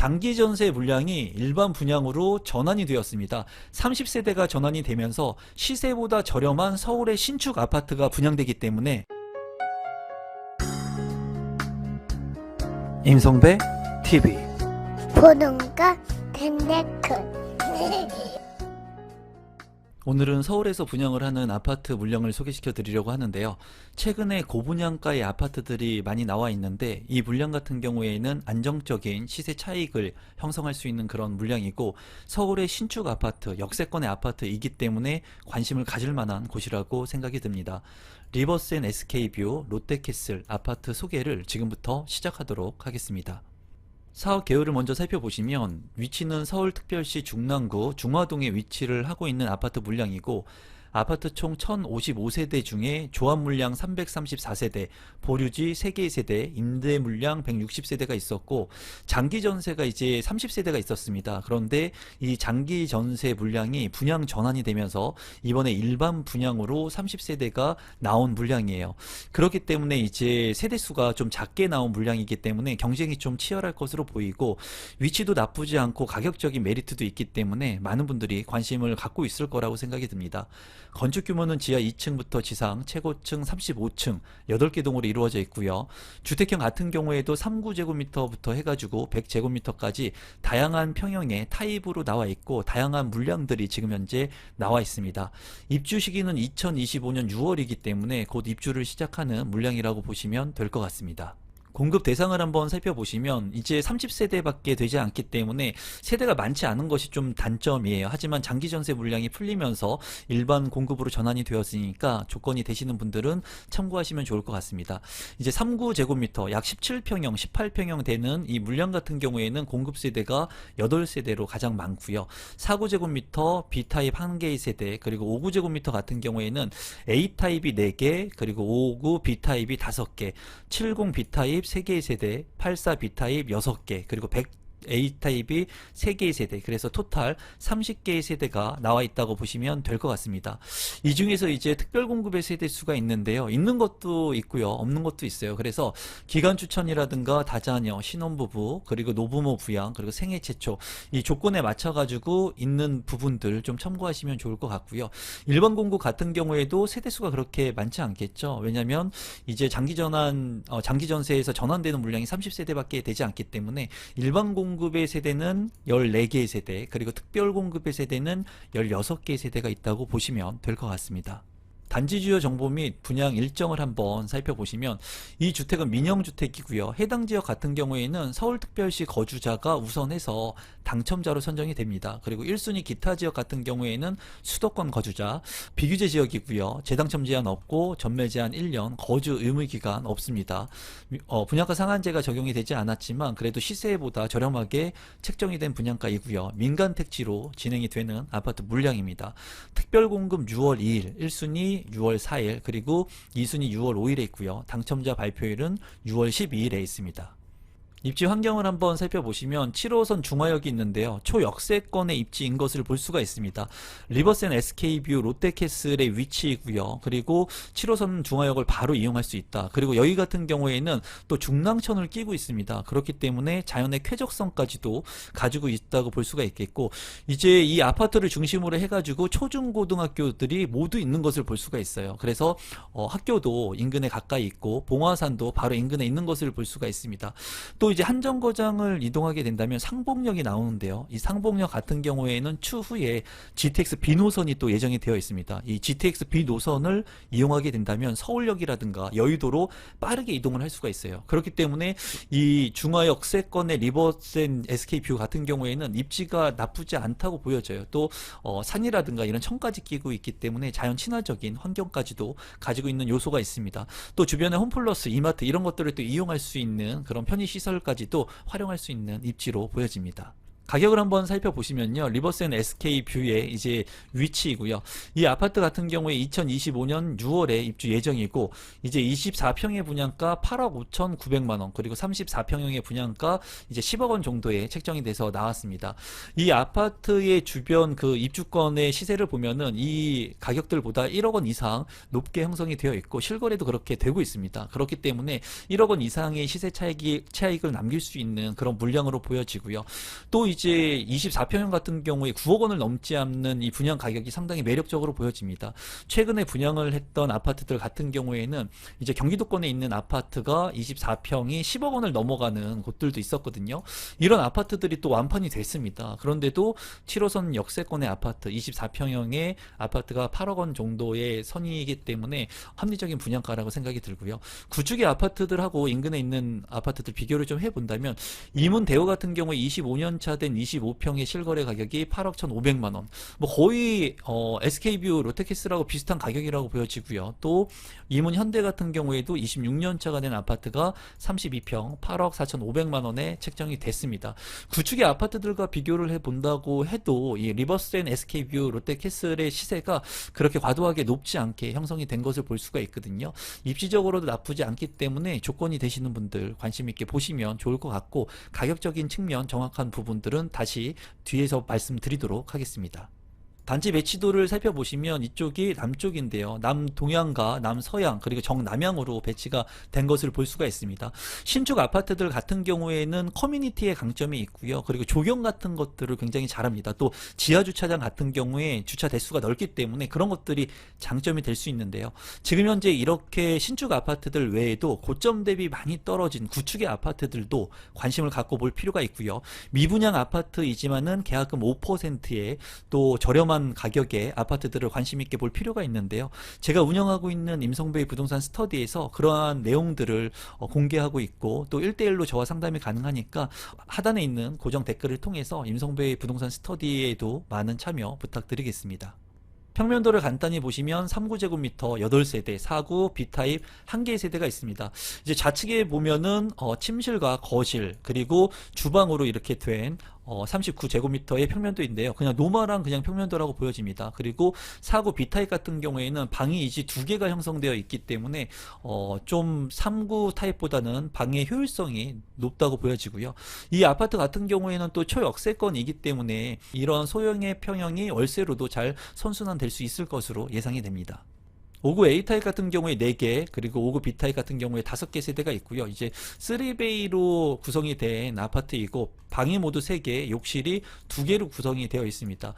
장기 전세 물량이 일반 분양으로 전환이 되었습니다. 30세대가 전환이 되면서 시세보다 저렴한 서울의 신축 아파트가 분양되기 때문에 임성배 TV 보동과 덴데크 오늘은 서울에서 분양을 하는 아파트 물량을 소개시켜 드리려고 하는데요. 최근에 고분양가의 아파트들이 많이 나와 있는데 이 물량 같은 경우에는 안정적인 시세 차익을 형성할 수 있는 그런 물량이고 서울의 신축 아파트, 역세권의 아파트이기 때문에 관심을 가질 만한 곳이라고 생각이 듭니다. 리버스앤 SK뷰 롯데캐슬 아파트 소개를 지금부터 시작하도록 하겠습니다. 사업 개요를 먼저 살펴보시면 위치는 서울특별시 중랑구 중화동에 위치를 하고 있는 아파트 물량이고 아파트 총 1055세대 중에 조합 물량 334세대, 보류지 3개의 세대, 임대 물량 160세대가 있었고 장기 전세가 이제 30세대가 있었습니다. 그런데 이 장기 전세 물량이 분양 전환이 되면서 이번에 일반 분양으로 30세대가 나온 물량이에요. 그렇기 때문에 이제 세대수가 좀 작게 나온 물량이기 때문에 경쟁이 좀 치열할 것으로 보이고 위치도 나쁘지 않고 가격적인 메리트도 있기 때문에 많은 분들이 관심을 갖고 있을 거라고 생각이 듭니다. 건축 규모는 지하 2층부터 지상 최고층 35층 8개 동으로 이루어져 있고요. 주택형 같은 경우에도 39제곱미터부터 해가지고 100제곱미터까지 다양한 평형의 타입으로 나와 있고 다양한 물량들이 지금 현재 나와 있습니다. 입주 시기는 2025년 6월이기 때문에 곧 입주를 시작하는 물량이라고 보시면 될 것 같습니다. 공급 대상을 한번 살펴보시면 이제 30세대밖에 되지 않기 때문에 세대가 많지 않은 것이 좀 단점이에요. 하지만 장기 전세 물량이 풀리면서 일반 공급으로 전환이 되었으니까 조건이 되시는 분들은 참고하시면 좋을 것 같습니다. 이제 39제곱미터 약 17평형, 18평형 되는 이 물량 같은 경우에는 공급 세대가 8세대로 가장 많고요. 49제곱미터 B타입 1개의 세대, 그리고 59제곱미터 같은 경우에는 A타입이 4개, 그리고 59 B타입이 5개, 70 B타입 3개의 세대, 84 B타입 6개, 그리고 100 A타입이 3개의 세대, 그래서 토탈 30개의 세대가 나와 있다고 보시면 될 것 같습니다. 이 중에서 이제 특별 공급의 세대 수가 있는데요. 있는 것도 있고요. 없는 것도 있어요. 그래서 기간 추천이라든가 다자녀, 신혼부부, 그리고 노부모 부양, 그리고 생애 최초 이 조건에 맞춰 가지고 있는 부분들 좀 참고하시면 좋을 것 같고요. 일반 공급 같은 경우에도 세대 수가 그렇게 많지 않겠죠. 왜냐면 이제 장기 전세에서 전환되는 물량이 30세대밖에 되지 않기 때문에 일반 공급의 세대는 14개의 세대, 그리고 특별 공급의 세대는 16개의 세대가 있다고 보시면 될 것 같습니다. 단지 주요 정보 및 분양 일정을 한번 살펴보시면 이 주택은 민영주택이고요. 해당 지역 같은 경우에는 서울특별시 거주자가 우선해서 당첨자로 선정이 됩니다. 그리고 1순위 기타 지역 같은 경우에는 수도권 거주자, 비규제 지역이고요. 재당첨 제한 없고 전매 제한 1년, 거주 의무 기간 없습니다. 분양가 상한제가 적용이 되지 않았지만 그래도 시세보다 저렴하게 책정이 된 분양가이고요. 민간 택지로 진행이 되는 아파트 물량입니다. 특별 공급 6월 2일, 1순위 6월 4일, 그리고 2순위 6월 5일에 있고요. 당첨자 발표일은 6월 12일에 있습니다. 입지 환경을 한번 살펴보시면 7호선 중화역이 있는데요. 초역세권의 입지인 것을 볼 수가 있습니다. 리버스앤 SK뷰 롯데캐슬의 위치이고요. 그리고 7호선 중화역을 바로 이용할 수 있다. 그리고 여기 같은 경우에는 또 중랑천을 끼고 있습니다. 그렇기 때문에 자연의 쾌적성까지도 가지고 있다고 볼 수가 있겠고 이제 이 아파트를 중심으로 해가지고 초중고등학교들이 모두 있는 것을 볼 수가 있어요. 그래서 학교도 인근에 가까이 있고 봉화산도 바로 인근에 있는 것을 볼 수가 있습니다. 또 이제 한정거장을 이동하게 된다면 상봉역이 나오는데요. 이 상봉역 같은 경우에는 추후에 GTX B 노선이 또 예정이 되어 있습니다. 이 GTX B 노선을 이용하게 된다면 서울역이라든가 여의도로 빠르게 이동을 할 수가 있어요. 그렇기 때문에 이 중화역세권의 리버스앤 SK뷰 같은 경우에는 입지가 나쁘지 않다고 보여져요. 또 산이라든가 이런 천까지 끼고 있기 때문에 자연 친화적인 환경까지도 가지고 있는 요소가 있습니다. 또 주변에 홈플러스, 이마트 이런 것들을 또 이용할 수 있는 그런 편의시설 까지도 활용할 수 있는 입지로 보여집니다. 가격을 한번 살펴보시면요. 리버스앤 SK 뷰의 이제 위치이고요. 이 아파트 같은 경우에 2025년 6월에 입주 예정이고 이제 24평의 분양가 8억 5,900만 원, 그리고 34평형의 분양가 이제 10억 원 정도에 책정이 돼서 나왔습니다. 이 아파트의 주변 그 입주권의 시세를 보면은 이 가격들보다 1억 원 이상 높게 형성이 되어 있고 실거래도 그렇게 되고 있습니다. 그렇기 때문에 1억 원 이상의 시세 차익을 남길 수 있는 그런 물량으로 보여지고요. 또 이제 24평형 같은 경우에 9억 원을 넘지 않는 이 분양 가격이 상당히 매력적으로 보여집니다. 최근에 분양을 했던 아파트들 같은 경우에는 이제 경기도권에 있는 아파트가 24평이 10억 원을 넘어가는 곳들도 있었거든요. 이런 아파트들이 또 완판이 됐습니다. 그런데도 7호선 역세권의 아파트 24평형의 아파트가 8억 원 정도의 선이기 때문에 합리적인 분양가라고 생각이 들고요. 구축의 아파트들하고 인근에 있는 아파트들 비교를 좀 해본다면 이문 대우 같은 경우에 25년 차 된 25평의 실거래 가격이 8억 1,500만 원, 뭐 거의 SK뷰 롯데캐슬하고 비슷한 가격이라고 보여지고요. 또 이문 현대 같은 경우에도 26년 차가 된 아파트가 32평 8억 4,500만 원에 책정이 됐습니다. 구축의 아파트들과 비교를 해본다고 해도 이 리버스앤 SK뷰 롯데캐슬의 시세가 그렇게 과도하게 높지 않게 형성이 된 것을 볼 수가 있거든요. 입지적으로도 나쁘지 않기 때문에 조건이 되시는 분들 관심 있게 보시면 좋을 것 같고, 가격적인 측면 정확한 부분들은 다시 뒤에서 말씀드리도록 하겠습니다. 단지 배치도를 살펴보시면 이쪽이 남쪽인데요. 남동향과 남서향 그리고 정남향으로 배치가 된 것을 볼 수가 있습니다. 신축 아파트들 같은 경우에는 커뮤니티의 강점이 있고요. 그리고 조경 같은 것들을 굉장히 잘합니다. 또 지하 주차장 같은 경우에 주차 대수가 넓기 때문에 그런 것들이 장점이 될 수 있는데요. 지금 현재 이렇게 신축 아파트들 외에도 고점 대비 많이 떨어진 구축의 아파트들도 관심을 갖고 볼 필요가 있고요. 미분양 아파트이지만은 계약금 5%에 또 저렴한 가격의 아파트들을 관심 있게 볼 필요가 있는데요. 제가 운영하고 있는 임성베이 부동산 스터디에서 그러한 내용들을 공개하고 있고, 또 1대1로 저와 상담이 가능하니까 하단에 있는 고정 댓글을 통해서 임성베이 부동산 스터디에도 많은 참여 부탁드리겠습니다. 평면도를 간단히 보시면 3구제곱미터 8세대, 4구 B타입 1개의 세대가 있습니다. 이제 좌측에 보면은 침실과 거실 그리고 주방으로 이렇게 된 39제곱미터의 평면도인데요. 그냥 노멀한 그냥 평면도라고 보여집니다. 그리고 4구 B타입 같은 경우에는 방이 이제 2개가 형성되어 있기 때문에 좀 3구 타입보다는 방의 효율성이 높다고 보여지고요. 이 아파트 같은 경우에는 또 초역세권이기 때문에 이런 소형의 평형이 월세로도 잘 선순환될 수 있을 것으로 예상이 됩니다. 5구 A타입 같은 경우에 4개, 그리고 5구 B타입 같은 경우에 5개 세대가 있고요. 이제 3베이로 구성이 된 아파트이고 방이 모두 3개, 욕실이 2개로 구성이 되어 있습니다.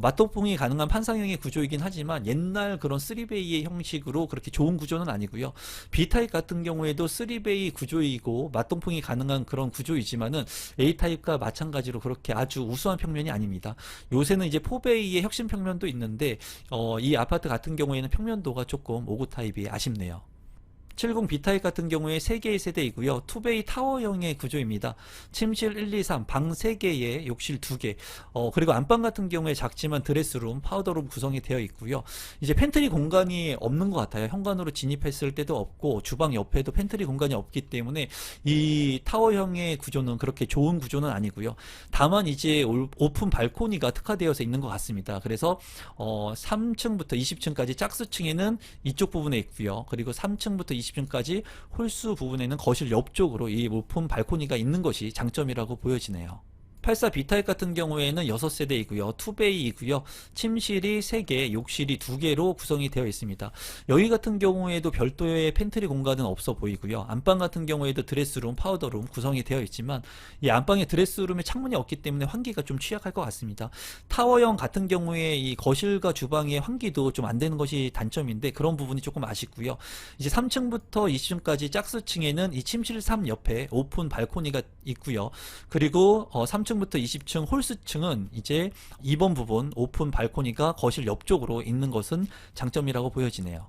맞동풍이 가능한 판상형의 구조이긴 하지만 옛날 그런 3베이의 형식으로 그렇게 좋은 구조는 아니고요. B타입 같은 경우에도 3베이 구조이고 맞동풍이 가능한 그런 구조이지만은 A타입과 마찬가지로 그렇게 아주 우수한 평면이 아닙니다. 요새는 이제 4베이의 혁신 평면도 있는데 이 아파트 같은 경우에는 평면도가 조금 5구 타입이 아쉽네요. 70 B타입 같은 경우에 3개의 세대이고요. 투베이 타워형의 구조입니다. 침실 1, 2, 3, 방 3개에 욕실 2개, 그리고 안방 같은 경우에 작지만 드레스룸, 파우더룸 구성이 되어 있고요. 이제 팬트리 공간이 없는 것 같아요. 현관으로 진입했을 때도 없고 주방 옆에도 팬트리 공간이 없기 때문에 이 타워형의 구조는 그렇게 좋은 구조는 아니고요. 다만 이제 오픈 발코니가 특화되어서 있는 것 같습니다. 그래서 3층부터 20층까지 짝수층에는 이쪽 부분에 있고요. 그리고 3층부터 20층까지 홀수 부분에는 거실 옆쪽으로 이 오픈 발코니가 있는 것이 장점이라고 보여지네요. 84 B타입 같은 경우에는 6세대이고요. 투베이이고요. 침실이 3개, 욕실이 2개로 구성이 되어 있습니다. 여기 같은 경우에도 별도의 팬트리 공간은 없어 보이고요. 안방 같은 경우에도 드레스룸, 파우더룸 구성이 되어 있지만 이 안방에 드레스룸에 창문이 없기 때문에 환기가 좀 취약할 것 같습니다. 타워형 같은 경우에 이 거실과 주방의 환기도 좀 안 되는 것이 단점인데 그런 부분이 조금 아쉽고요. 이제 3층부터 20층까지 짝수층에는 이 침실 3 옆에 오픈 발코니가 있고요. 그리고 3층부터 20층 홀수층은 이제 2번 부분 오픈 발코니가 거실 옆쪽으로 있는 것은 장점이라고 보여지네요.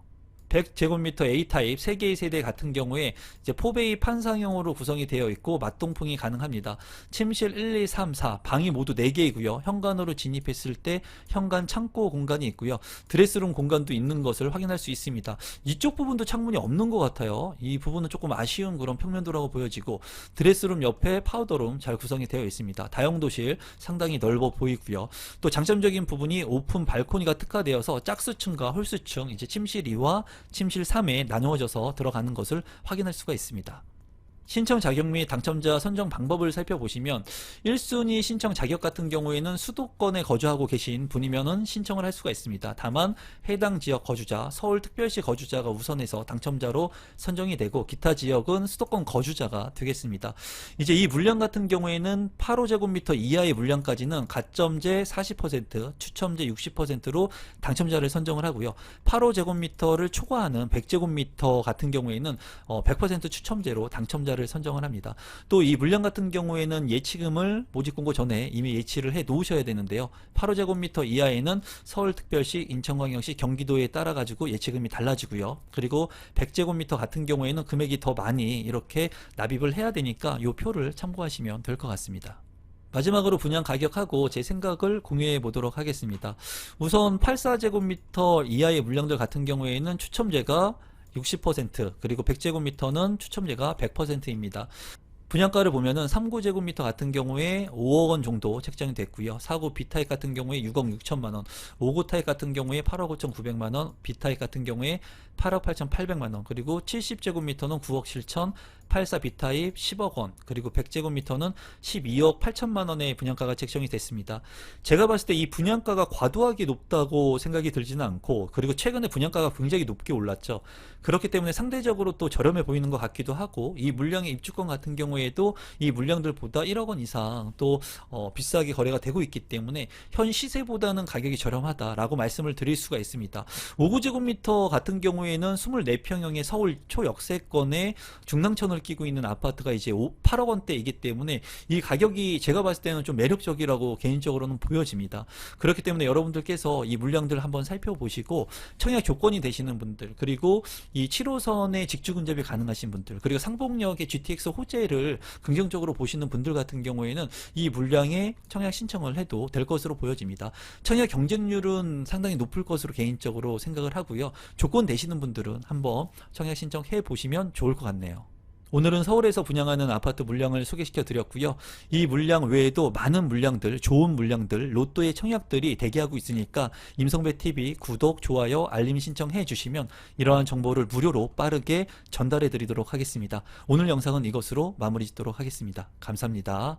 100제곱미터 A타입 3개의 세대 같은 경우에 이제 포베이 판상형으로 구성이 되어 있고 맞동풍이 가능합니다. 침실 1, 2, 3, 4 방이 모두 4개이고요. 현관으로 진입했을 때 현관 창고 공간이 있고요. 드레스룸 공간도 있는 것을 확인할 수 있습니다. 이쪽 부분도 창문이 없는 것 같아요. 이 부분은 조금 아쉬운 그런 평면도라고 보여지고, 드레스룸 옆에 파우더룸 잘 구성이 되어 있습니다. 다용도실 상당히 넓어 보이고요. 또 장점적인 부분이 오픈 발코니가 특화되어서 짝수층과 홀수층, 이제 침실 2와 침실 3에 나누어져서 들어가는 것을 확인할 수가 있습니다. 신청 자격 및 당첨자 선정 방법을 살펴보시면 1순위 신청 자격 같은 경우에는 수도권에 거주하고 계신 분이면은 신청을 할 수가 있습니다. 다만 해당 지역 거주자, 서울특별시 거주자가 우선해서 당첨자로 선정이 되고, 기타 지역은 수도권 거주자가 되겠습니다. 이제 이 물량 같은 경우에는 8호제곱미터 이하의 물량까지는 가점제 40%, 추첨제 60%로 당첨자를 선정을 하고요. 8호제곱미터를 초과하는 100제곱미터 같은 경우에는 100% 추첨제로 당첨자를 선정을 합니다. 또 이 물량 같은 경우에는 예치금을 모집 공고 전에 이미 예치를 해 놓으셔야 되는데요. 8호제곱미터 이하에는 서울특별시, 인천광역시, 경기도에 따라 가지고 예치금이 달라지고요. 그리고 100제곱미터 같은 경우에는 금액이 더 많이 이렇게 납입을 해야 되니까 이 표를 참고하시면 될 것 같습니다. 마지막으로 분양 가격하고 제 생각을 공유해 보도록 하겠습니다. 우선 84제곱미터 이하의 물량들 같은 경우에는 추첨제가 60%, 그리고 100제곱미터는 추첨제가 100%입니다. 분양가를 보면은 3구제곱미터 같은 경우에 5억 원 정도 책정이 됐고요. 4구 B타입 같은 경우에 6억 6천만 원, 5구 타입 같은 경우에 8억 5천 9백만 원, B타입 같은 경우에 8억 8천 8백만 원, 그리고 70제곱미터는 9억 7천, 84 B타입 10억 원, 그리고 100제곱미터는 12억 8천만 원의 분양가가 책정이 됐습니다. 제가 봤을 때 이 분양가가 과도하게 높다고 생각이 들지는 않고, 그리고 최근에 분양가가 굉장히 높게 올랐죠. 그렇기 때문에 상대적으로 또 저렴해 보이는 것 같기도 하고, 이 물량의 입주권 같은 경우에도 이 물량들보다 1억 원 이상 또 비싸게 거래가 되고 있기 때문에 현 시세보다는 가격이 저렴하다라고 말씀을 드릴 수가 있습니다. 5구제곱미터 같은 경우에는 24평형의 서울 초역세권에 중랑천을 끼고 있는 아파트가 이제 8억 원대이기 때문에 이 가격이 제가 봤을 때는 좀 매력적이라고 개인적으로는 보여집니다. 그렇기 때문에 여러분들께서 이 물량들 한번 살펴보시고, 청약 조건이 되시는 분들, 그리고 이 7호선의 직주 근접이 가능하신 분들, 그리고 상봉역의 GTX 호재를 긍정적으로 보시는 분들 같은 경우에는 이 물량에 청약 신청을 해도 될 것으로 보여집니다. 청약 경쟁률은 상당히 높을 것으로 개인적으로 생각을 하고요. 조건 되시는 분들은 한번 청약 신청해 보시면 좋을 것 같네요. 오늘은 서울에서 분양하는 아파트 물량을 소개시켜 드렸고요. 이 물량 외에도 많은 물량들, 좋은 물량들, 로또의 청약들이 대기하고 있으니까 임성배TV 구독, 좋아요, 알림 신청해 주시면 이러한 정보를 무료로 빠르게 전달해 드리도록 하겠습니다. 오늘 영상은 이것으로 마무리 짓도록 하겠습니다. 감사합니다.